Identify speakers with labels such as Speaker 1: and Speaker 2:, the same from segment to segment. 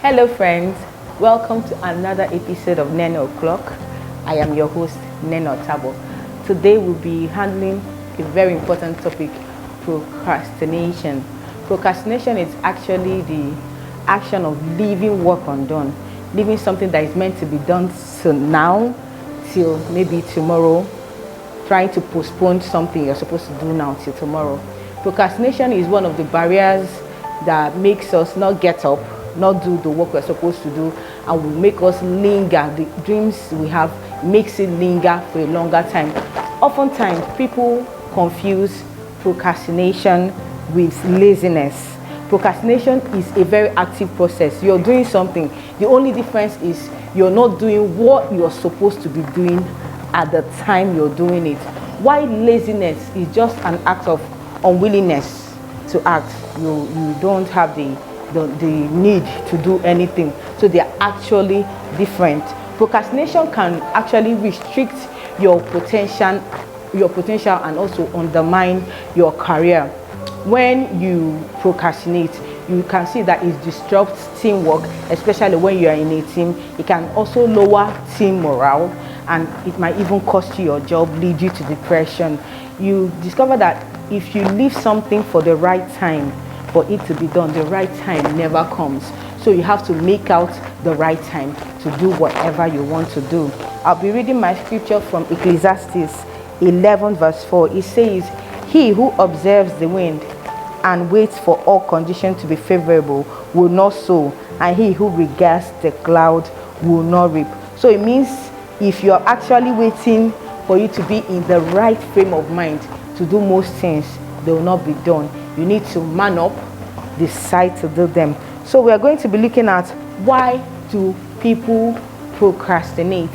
Speaker 1: Hello friends, welcome to another episode of Nene O'Clock. I am your host, Nene Otabo. Today we'll be handling a very important topic, procrastination. Procrastination is actually the action of leaving work undone, leaving something that is meant to be done so now till maybe tomorrow, trying to postpone something you're supposed to do now till tomorrow. Procrastination is one of the barriers that makes us not get up, not do the work we're supposed to do, and will make us linger. The dreams we have makes it linger for a longer time. Oftentimes people confuse procrastination with laziness. Procrastination is a very active process. You're doing something. The only difference is you're not doing what you're supposed to be doing at the time you're doing it. While laziness is just an act of unwillingness to act. You don't have the need to do anything. So they are actually different. Procrastination can actually restrict your potential and also undermine your career. When you procrastinate, you can see that it disrupts teamwork, especially when you are in a team. It can also lower team morale, and it might even cost you your job, lead you to depression. You discover that if you leave something for the right time for it to be done, the right time never comes. So you have to make out the right time to do whatever you want to do. I'll be reading my scripture from Ecclesiastes 11 verse 4. It says, "He who observes the wind and waits for all conditions to be favorable will not sow, and he who regards the cloud will not reap." So it means if you're actually waiting for you to be in the right frame of mind to do most things, they will not be done. You need to man up, decide to do them. So we are going to be looking at why do people procrastinate.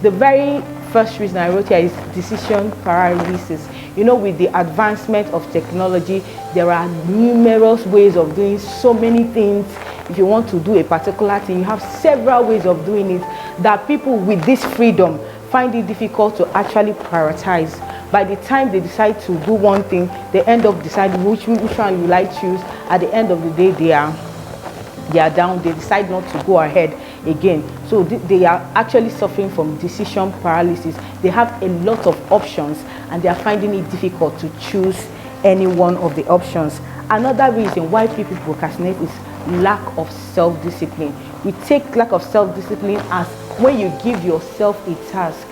Speaker 1: The very first reason I wrote here is decision paralysis. You know, with the advancement of technology, there are numerous ways of doing so many things. If you want to do a particular thing, you have several ways of doing it, that people with this freedom find it difficult to actually prioritize. By the time they decide to do one thing, they end up deciding which one you like choose. At the end of the day, they are down. They decide not to go ahead again. So they are actually suffering from decision paralysis. They have a lot of options and they are finding it difficult to choose any one of the options. Another reason why people procrastinate is lack of self-discipline. We take lack of self-discipline as when you give yourself a task,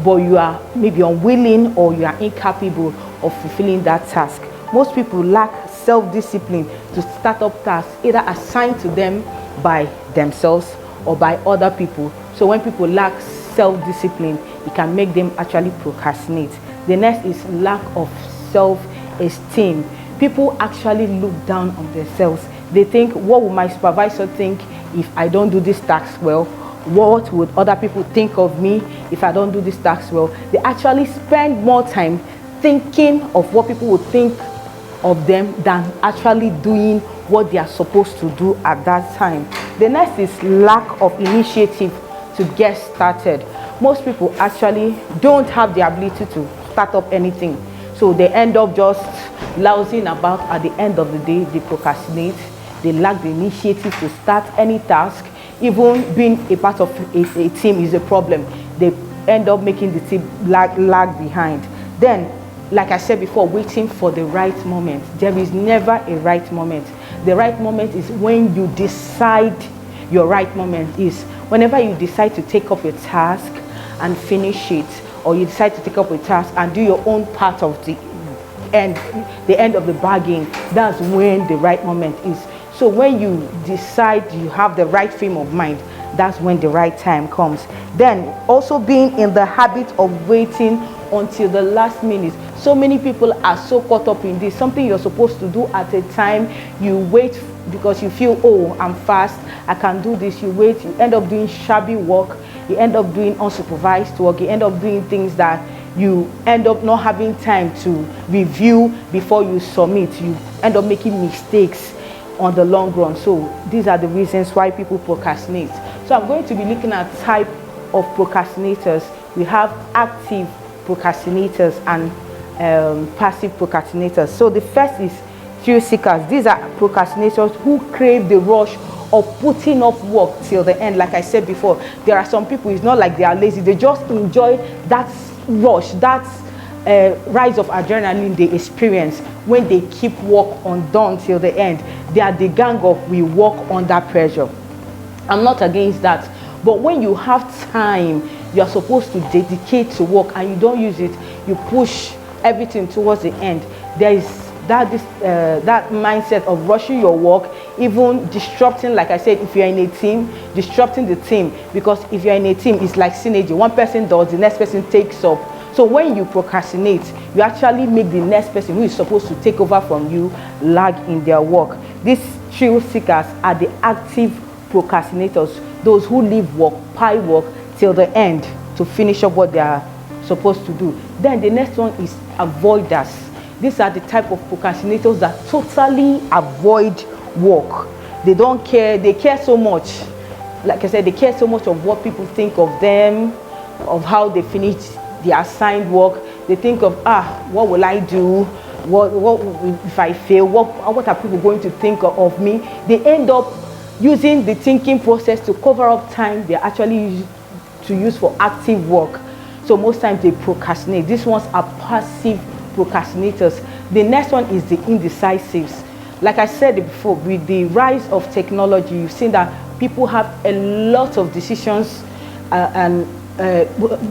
Speaker 1: but you are maybe unwilling or you are incapable of fulfilling that task. Most people lack self-discipline to start up tasks either assigned to them by themselves or by other people. So when people lack self-discipline, it can make them actually procrastinate. The next is lack of self-esteem. People actually look down on themselves. They think, what will my supervisor think if I don't do this task well? What would other people think of me if I don't do this task well? They actually spend more time thinking of what people would think of them than actually doing what they are supposed to do at that time. The next is lack of initiative to get started. Most people actually don't have the ability to start up anything. So they end up just lounging about. At the end of the day, they procrastinate. They lack the initiative to start any task. Even being a part of a team is a problem. They end up making the team lag behind. Then, like I said before, waiting for the right moment. There is never a right moment. The right moment is when you decide your right moment is whenever you decide to take up a task and finish it, or you decide to take up a task and do your own part of the end of the bargain. That's when the right moment is. So when you decide you have the right frame of mind, that's when the right time comes. Then also being in the habit of waiting until the last minute. So many people are so caught up in this. Something you're supposed to do at a time, you wait because you feel, oh, I'm fast, I can do this. You wait, you end up doing shabby work, you end up doing unsupervised work, you end up doing things that you end up not having time to review before you submit. You end up making mistakes on the long run. So these are the reasons why people procrastinate. So I'm going to be looking at type of procrastinators. We have active procrastinators and passive procrastinators. So the first is thrill seekers. These are procrastinators who crave the rush of putting off work till the end. Like I said before, there are some people, it's not like they are lazy, they just enjoy that rush, that rise of adrenaline they experience when they keep work undone till the end. They are the gang of we work under pressure. I'm not against that, but when you have time you are supposed to dedicate to work and you don't use it, you push everything towards the end. There is that mindset of rushing your work, even disrupting, like I said, if you're in a team, disrupting the team, because if you're in a team, it's like synergy. One person does, the next person takes up. So when you procrastinate, you actually make the next person who is supposed to take over from you lag in their work. These thrill seekers are the active procrastinators, those who leave work, pile work till the end to finish up what they are supposed to do. Then the next one is avoiders. These are the type of procrastinators that totally avoid work. They don't care. They care so much. Like I said, they care so much of what people think of them, of how they finish their assigned work. They think of, what will I do? What if I fail? What are people going to think of me? They end up using the thinking process to cover up time they actually use for active work. So most times they procrastinate. These ones are passive procrastinators. The next one is the indecisives. Like I said before, with the rise of technology, you've seen that people have a lot of decisions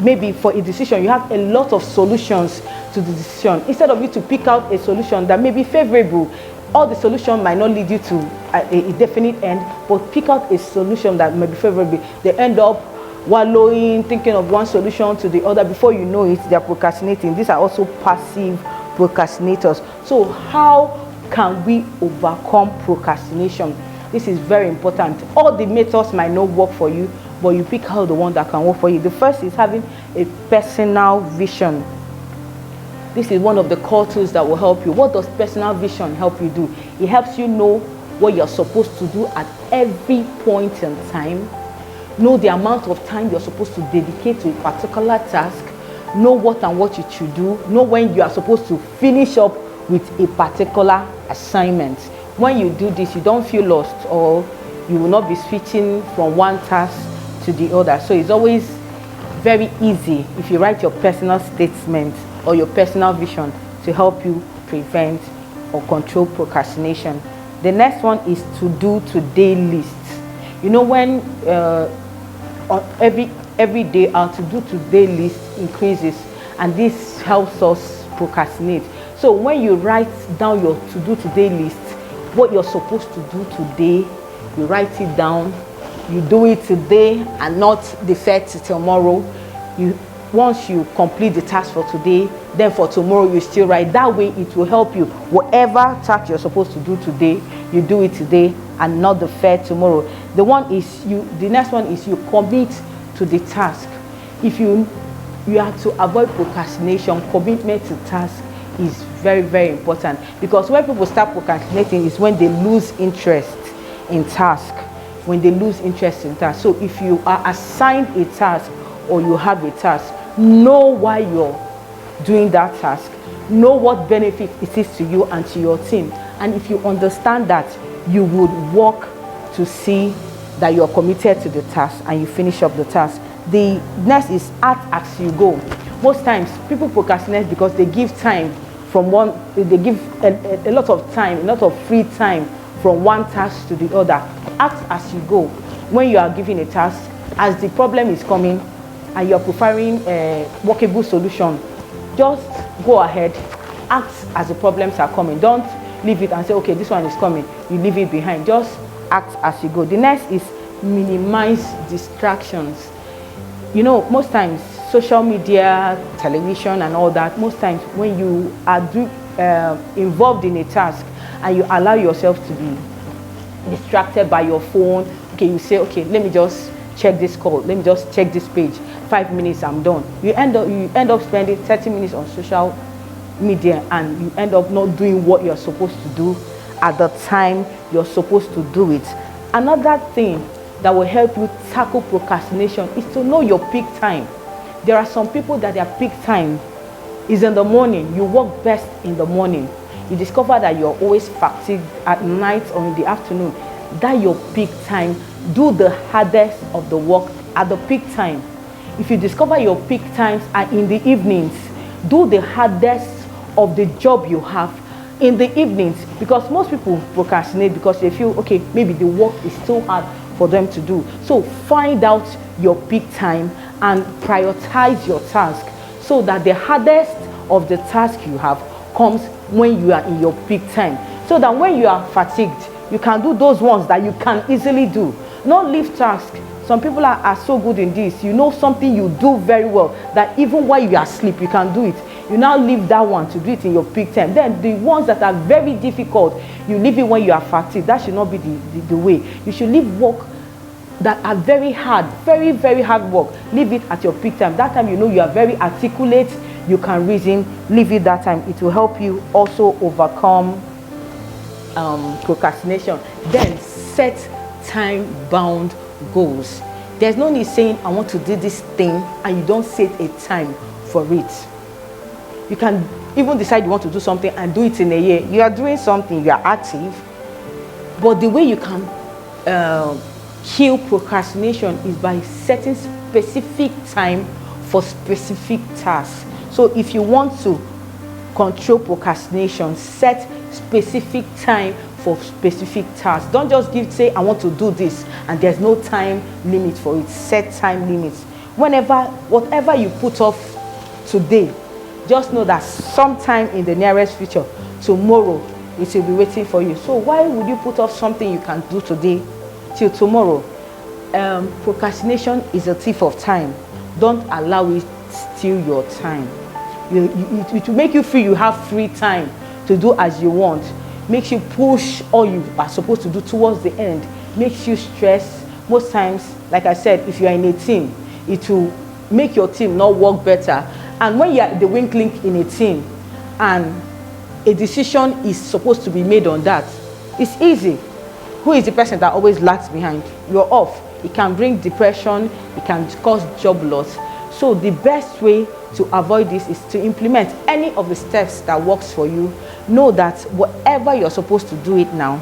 Speaker 1: maybe for a decision you have a lot of solutions to the decision. Instead of you to pick out a solution that may be favorable, all the solution might not lead you to a definite end, but pick out a solution that may be favorable. They end up wallowing, thinking of one solution to the other. Before you know it, they are procrastinating. These are also passive procrastinators. So how can we overcome procrastination? This is very important. All the methods might not work for you, but you pick out the one that can work for you. The first is having a personal vision. This is one of the core tools that will help you. What does personal vision help you do? It helps you know what you're supposed to do at every point in time. Know the amount of time you're supposed to dedicate to a particular task. Know what and what you should do. Know when you are supposed to finish up with a particular assignment. When you do this, you don't feel lost, or you will not be switching from one task to the other. So it's always very easy if you write your personal statement or your personal vision to help you prevent or control procrastination. The next one is to do today lists. You know, when on every day our to do today list increases, and this helps us procrastinate. So when you write down your to do today list, what you're supposed to do today, you write it down. You do it today and not defer to tomorrow. Once you complete the task for today, then for tomorrow you still write. That way it will help you. Whatever task you're supposed to do today, you do it today and not defer tomorrow. The next one is you commit to the task. If you have to avoid procrastination, commitment to task is very, very important, because when people start procrastinating is when they lose interest in task. When they lose interest in task. So if you are assigned a task or you have a task, know why you're doing that task. Know what benefit it is to you and to your team. And if you understand that, you would work to see that you're committed to the task and you finish up the task. The next is act as you go. Most times people procrastinate because they give time they give a lot of time, a lot of free time from one task to the other. Act as you go. When you are given a task, as the problem is coming and you're preferring a workable solution, just go ahead, act as the problems are coming. Don't leave it and say, okay, this one is coming, you leave it behind. Just act as you go. The next is minimize distractions. You know, most times social media, television and all that, most times when you are involved in a task and you allow yourself to be distracted by your phone, okay, you say, okay, let me just check this call, let me just check this page, 5 minutes, I'm done. You end up spending 30 minutes on social media and you end up not doing what you're supposed to do at the time you're supposed to do it. Another thing that will help you tackle procrastination is to know your peak time. There are some people that their peak time is in the morning. You work best in the morning. You discover that you're always fatigued at night or in the afternoon. that your peak time, do the hardest of the work at the peak time. If you discover your peak times are in the evenings, do the hardest of the job you have in the evenings, because most people procrastinate because they feel, okay, maybe the work is so hard for them to do. So find out your peak time and prioritize your task so that the hardest of the task you have comes when you are in your peak time, so that when you are fatigued, you can do those ones that you can easily do. Not leave tasks. Some people are so good in this. You know something you do very well, that even while you are asleep, you can do it. You now leave that one to do it in your peak time. Then the ones that are very difficult, you leave it when you are fatigued. That should not be the way. You should leave work that are very hard, very, very hard work. Leave it at your peak time. That time you know you are very articulate, you can reason. Leave it that time. It will help you also overcome procrastination. Then set time-bound goals. There's no need saying, I want to do this thing, and you don't set a time for it. You can even decide you want to do something and do it in a year. You are doing something, you are active. But the way you can kill procrastination is by setting specific time for specific tasks. So if you want to control procrastination, set specific time for specific tasks. Don't just say, I want to do this, and there's no time limit for it. Set time limits. Whatever you put off today, just know that sometime in the nearest future, tomorrow, it will be waiting for you. So why would you put off something you can do today till tomorrow? Procrastination is a thief of time. Don't allow it steal your time. It will make you feel you have free time to do as you want. Makes you push all you are supposed to do towards the end. Makes you stress. Most times, like I said, if you are in a team, it will make your team not work better. And when you are the weak link in a team and a decision is supposed to be made on that, it's easy. Who is the person that always lags behind? You're off. It can bring depression. It can cause job loss. So the best way to avoid this is to implement any of the steps that works for you. Know that whatever you're supposed to do it now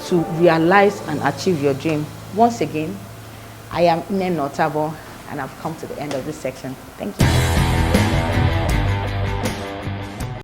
Speaker 1: to realize and achieve your dream. Once again, I am Neno Tabo, and I've come to the end of this section. Thank you.